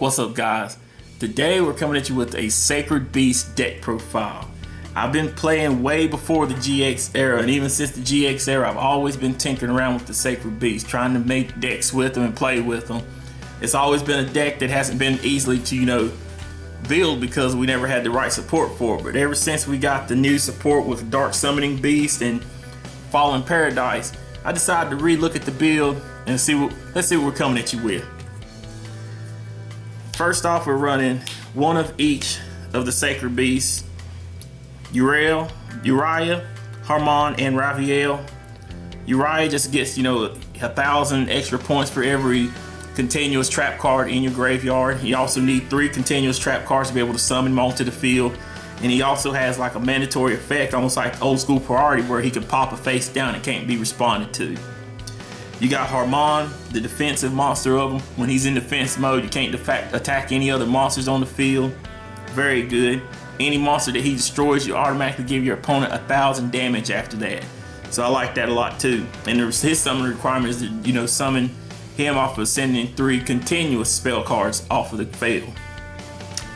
What's up, guys? Today we're coming at you with a Sacred Beast deck profile. I've been playing way before the GX era, and even since the GX era I've always been tinkering around with the Sacred Beast, trying to make decks with them and play with them. It's always been a deck that hasn't been easily to build because we never had the right support for it. But ever since we got the new support with Dark Summoning Beast and Fallen Paradise, I decided to relook at the build and let's see what we're coming at you with. First off, we're running one of each of the Sacred Beasts: Uriah, Harmon, and Raviel. Uriah just gets 1,000 extra points for every continuous trap card in your graveyard. You also need 3 continuous trap cards to be able to summon him onto the field. And he also has like a mandatory effect, almost like old school priority, where he can pop a face down and can't be responded to. You got Harmon, the defensive monster of him. When he's in defense mode, you can't attack any other monsters on the field. Very good. Any monster that he destroys, you automatically give your opponent 1,000 damage after that. So I like that a lot too. And his summon requirement is to summon him off of sending 3 continuous spell cards off of the field.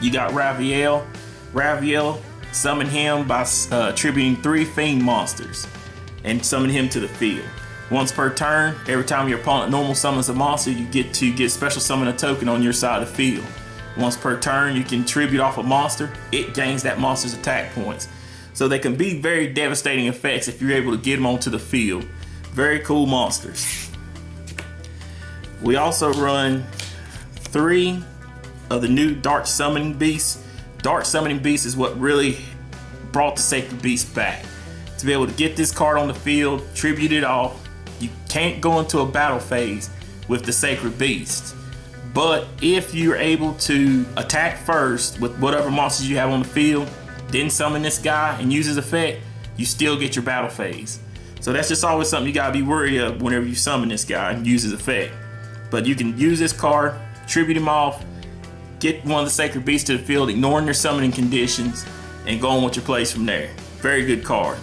You got Raviel. Raviel, summon him by attributing 3 fiend monsters and summon him to the field. Once per turn, every time your opponent normal summons a monster, you get to special summon a token on your side of the field. Once per turn, you can tribute off a monster. It gains that monster's attack points. So they can be very devastating effects if you're able to get them onto the field. Very cool monsters. We also run 3 of the new Dark Summoning Beasts. Dark Summoning Beast is what really brought the Sacred Beast back. To be able to get this card on the field, tribute it off. You can't go into a battle phase with the Sacred Beast. But if you're able to attack first with whatever monsters you have on the field, then summon this guy and use his effect, you still get your battle phase. So that's just always something you gotta be worried of whenever you summon this guy and use his effect. But you can use this card, tribute him off, get one of the Sacred Beasts to the field, ignoring their summoning conditions, and go on with your plays from there. Very good card.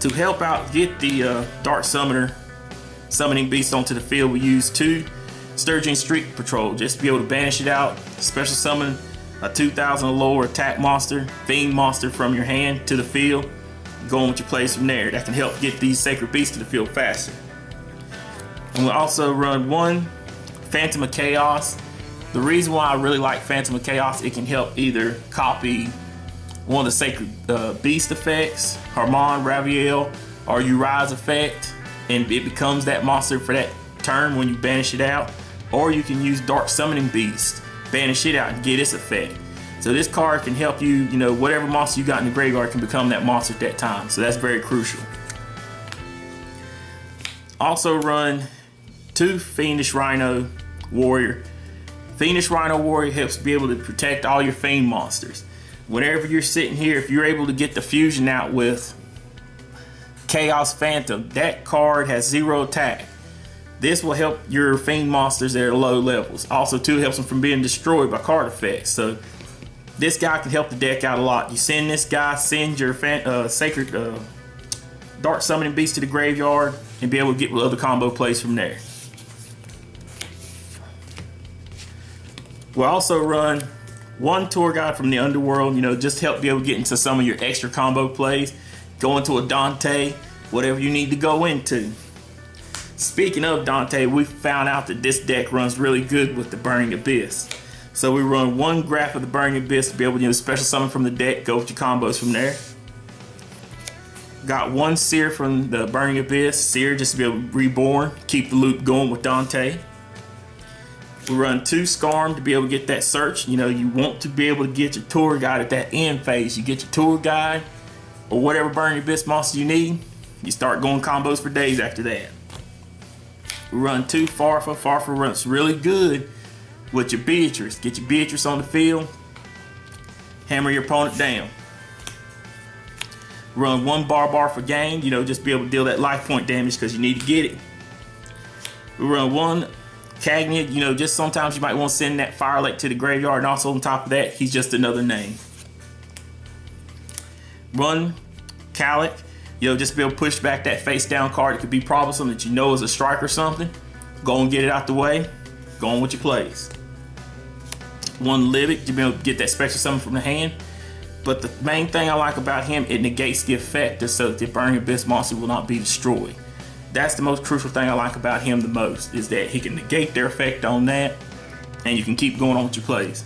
To help out get the Dark Summoning Beast onto the field, we use 2 Sturgeon Street Patrol just to be able to banish it out. Special summon a 2,000 or lower attack monster, fiend monster from your hand to the field. Go on with your plays from there. That can help get these Sacred Beasts to the field faster. And we'll also run 1 Phantom of Chaos. The reason why I really like Phantom of Chaos, it can help either copy one of the Sacred Beast effects, Harmon, Raviel, or Uriah's effect, and it becomes that monster for that turn when you banish it out. Or you can use Dark Summoning Beast, banish it out, and get its effect. So this card can help you, whatever monster you got in the graveyard can become that monster at that time. So that's very crucial. Also run 2 Fiendish Rhino Warrior. Fiendish Rhino Warrior helps be able to protect all your fiend monsters. Whenever you're sitting here, if you're able to get the fusion out with Chaos Phantom, that card has 0 attack. This will help your fiend monsters that are low levels. Also too, helps them from being destroyed by card effects. So this guy can help the deck out a lot. You send this guy, send your Sacred Dark Summoning Beast to the graveyard, and be able to get other combo plays from there. We'll also run 1 Tour Guide from the Underworld, just to help be able to get into some of your extra combo plays. Go into a Dante, whatever you need to go into. Speaking of Dante, we found out that this deck runs really good with the Burning Abyss. So we run 1 Graph of the Burning Abyss to be able to special summon from the deck, go with your combos from there. Got 1 Seer from the Burning Abyss, Seer just to be able to reborn, keep the loop going with Dante. We run 2 Scarm to be able to get that search. You want to be able to get your Tour Guide at that end phase. You get your Tour Guide or whatever Burning Abyss monster you need. You start going combos for days after that. We run 2 Farfa. Farfa runs really good with your Beatrice. Get your Beatrice on the field. Hammer your opponent down. Run 1 Barbar for gain. Just be able to deal that life point damage because you need to get it. We run 1 Cagnia, just sometimes you might want to send that Fire Lake to the graveyard, and also on top of that, he's just another name. Run Calic, just be able to push back that face down card. It could be troublesome that is a strike or something. Go and get it out the way. go on with your plays. One Livid to be able to get that special summon from the hand. But the main thing I like about him, it negates the effect so that the Burning Abyss monster will not be destroyed. That's the most crucial thing I like about him the most, is that he can negate their effect on that, and you can keep going on with your plays.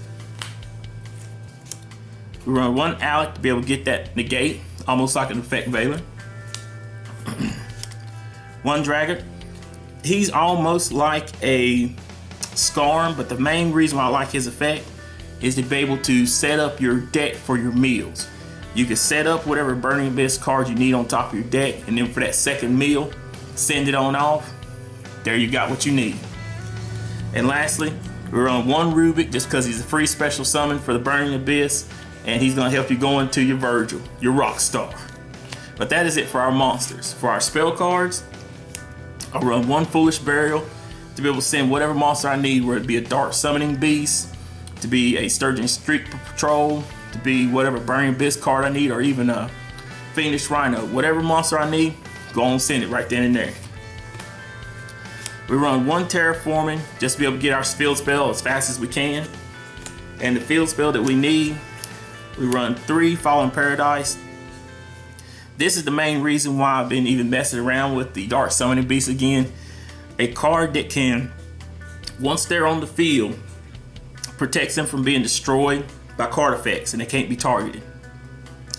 We run one Alec to be able to get that negate, almost like an effect Veiler. One Dragon. He's almost like a Scarm, but the main reason why I like his effect is to be able to set up your deck for your meals. You can set up whatever Burning Abyss cards you need on top of your deck, and then for that second meal, send it on off. There you got what you need. And lastly, we're on one Rubik just because he's a free special summon for the Burning Abyss, and he's going to help you go into your Virgil, your rock star. But that is it for our monsters. For our spell cards, I'll run one Foolish Burial to be able to send whatever monster I need, whether it be a Dark Summoning Beast, to be a Sturgeon Street Patrol, to be whatever Burning Abyss card I need, or even a Fiendish Rhino. Whatever monster I need, go on and send it right then and there. We run one Terraforming just to be able to get our field spell as fast as we can. And the field spell that we need, we run 3 Fallen Paradise. This is the main reason why I've been even messing around with the Dark Summoning Beast again. A card that can, once they're on the field, protects them from being destroyed by card effects and they can't be targeted.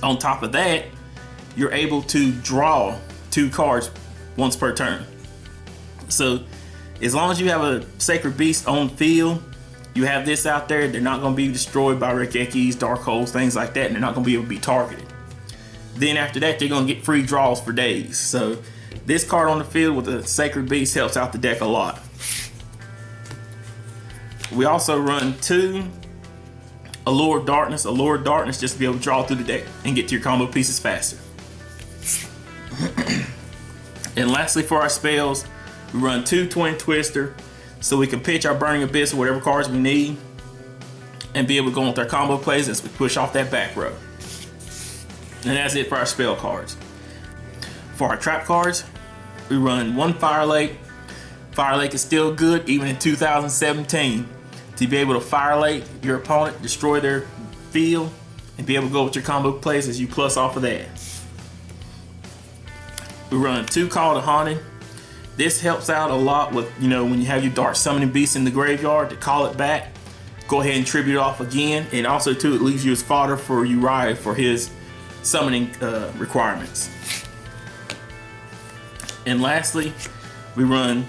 On top of that, you're able to draw 2 cards once per turn. So as long as you have a Sacred Beast on field, you have this out there, they're not going to be destroyed by Regekis, Dark Holes, things like that, and they're not going to be able to be targeted. Then after that, they're going to get free draws for days. So this card on the field with the Sacred Beast helps out the deck a lot. We also run 2 Allure of Darkness just to be able to draw through the deck and get to your combo pieces faster. And lastly, for our spells, we run 2 Twin Twister so we can pitch our Burning Abyss or whatever cards we need and be able to go with our combo plays as we push off that back row. And that's it for our spell cards. For our trap cards, we run 1 Fire Lake. Fire Lake is still good even in 2017 to be able to Fire Lake your opponent, destroy their field, and be able to go with your combo plays as you plus off of that. We run 2 Call to Haunting. This helps out a lot with, when you have your Dark Summoning Beast in the graveyard to call it back. Go ahead and tribute it off again, and also too, it leaves you as fodder for Uriah for his summoning requirements. And lastly, we run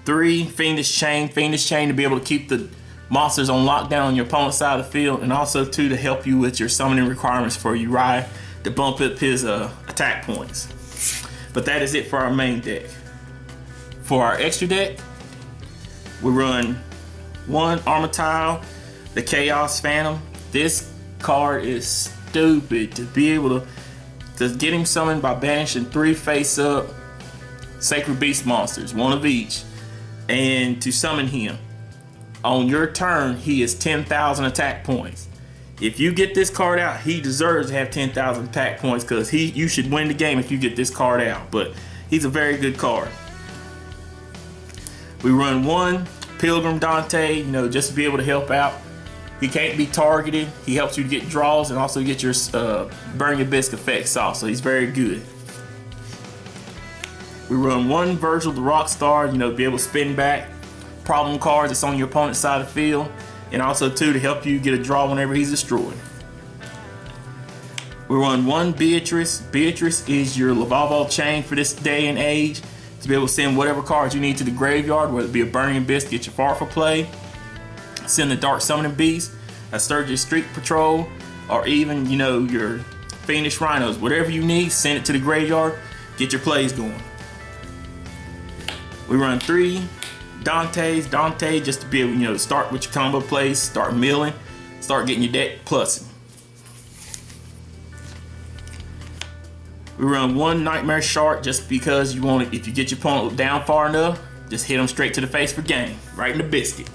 3 Fiendish Chain. Fiendish Chain to be able to keep the monsters on lockdown on your opponent's side of the field, and also too to help you with your summoning requirements for Uriah to bump up his attack points. But that is it for our main deck. For our extra deck, we run 1 Armitile, the Chaos Phantom. This card is stupid to be able to get him summoned by banishing 3 face-up Sacred Beast monsters, 1 of each, and to summon him. On your turn, he is 10,000 attack points. If you get this card out, he deserves to have 10,000 attack points because you should win the game if you get this card out. But he's a very good card. We run 1 Pilgrim Dante, just to be able to help out. He can't be targeted. He helps you to get draws and also get your Burning Abyss effects off. So he's very good. We run 1 Virgil the Rockstar, to be able to spin back problem cards that's on your opponent's side of the field, and also 2 to help you get a draw whenever he's destroyed. We run 1 Beatrice. Beatrice is your Lavalval chain for this day and age to be able to send whatever cards you need to the graveyard, whether it be a Burning Abyss, get your Farfa play, send the Dark Summoning Beast, a Sturgeon Street Patrol, or even, your Fiendish Rhinos. Whatever you need, send it to the graveyard, get your plays going. We run 3 Dante's. Dante just to be able, to start with your combo plays, start milling, start getting your deck plussing. We run 1 Nightmare Shark just because you want it. If you get your opponent down far enough, just hit them straight to the face for game, right in the biscuit.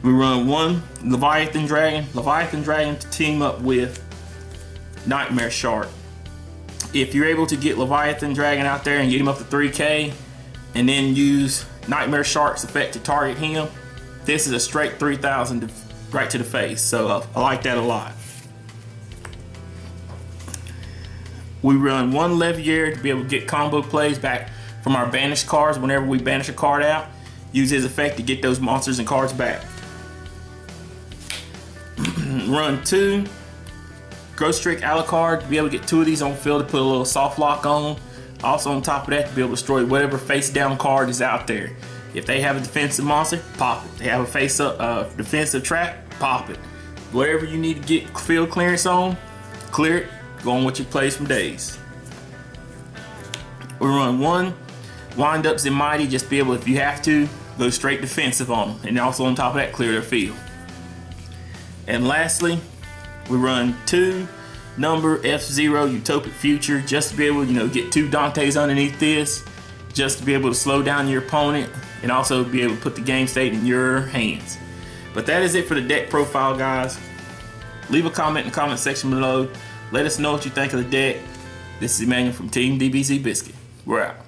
We run 1 Leviathan Dragon. Leviathan Dragon to team up with Nightmare Shark. If you're able to get Leviathan Dragon out there and get him up to 3K, and then use Nightmare Shark's effect to target him. This is a straight 3000 right to the face, so I like that a lot. We run one Levier to be able to get combo plays back from our banished cards whenever we banish a card out. Use his effect to get those monsters and cards back. Run 2 Ghost Trick Alucard to be able to get 2 of these on field to put a little soft lock on. Also on top of that, to be able to destroy whatever face down card is out there. If they have a defensive monster, pop it. They have a face up defensive trap, pop it. Whatever you need to get field clearance on, clear it. Go on with your plays from days. We run 1 Wind Ups and Mighty, just to be able, if you have to, go straight defensive on them. And also on top of that, clear their field. And lastly, we run 2 Number F-Zero Utopic Future, just to be able to, get 2 Dantes underneath this, just to be able to slow down your opponent and also be able to put the game state in your hands. But that is it for the deck profile, guys. Leave a comment in the comment section below. Let us know what you think of the deck. This is Emmanuel from Team DBZ Biscuit. We're out.